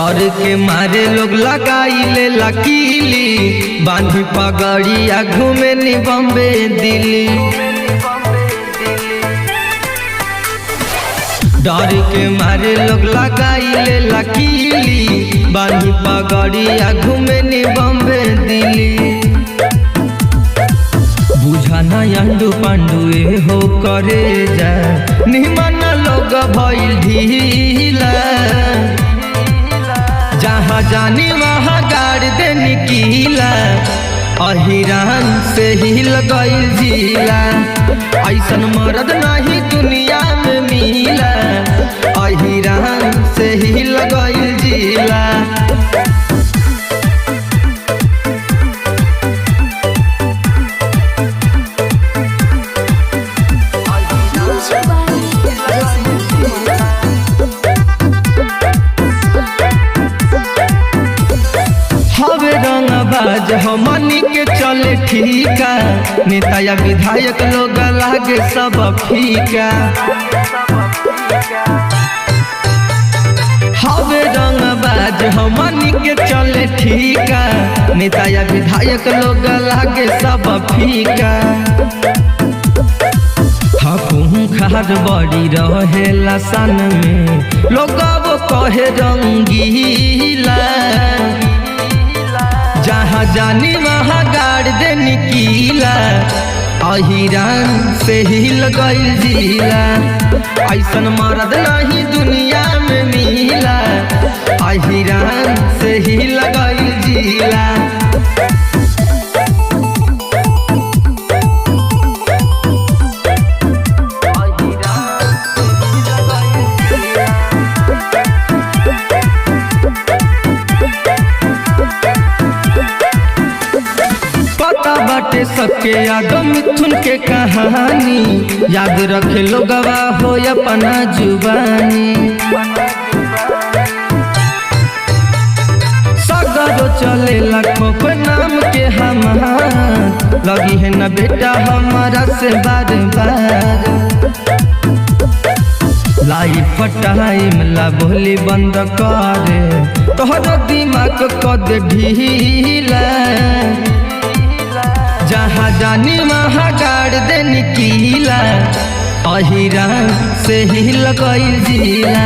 डर के मारे लोग लगाई ले लकीली, बांधी पगड़िया घूमे नी बॉम्बे दिल्ली। डर के मारे लोग लगाई ले लकीली, बांधी पगड़िया घूमे नी बॉम्बे दिल्ली। बुझा नंदू पांडु हो करे जा, निमन लोग भइल ढीला। जहाँ जानी वहाँ गाड़ दे निकीला, अहिरान से हिल गइल जिला। ऐसन मर्द नहीं दुनिया में मिला, अहिरान से हिल गइल जिला। रंगबाज हमनी के चले ठीका, नेता या विधायक लोग लागे सब फीका। हवे रंगबाज हमनी के चले ठीका, नेता या विधायक लोग लागे सब फीका। खार बड़ी रहेला सन में, लोग वो कहे रंगीला। जहाँ जानी वहाँ गाड़ दे निकीला, अहिरान से हिल गइल जिला। ऐसन मर्द नहीं दुनिया में मिला, अहिरान से हिल गइल जिला। बाटे सबके याद मिथुन के कहानी, याद रखे लोगवा हो अपना जुबानी। सगरो चले लाखों पे नाम के हमार, लगी है न बेटा हमारा से बार बार। लाइफ टाइम ला बोली बंद करे, तोहरा दिमाग कद ढीला। जहाँ जानी वहाँ गाड़ दे निकीला, अहिरान से हिल गइल जिला।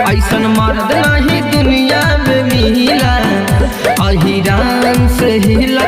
ऐसन मर्द नहीं दुनिया में मिला, अहिरान से हिल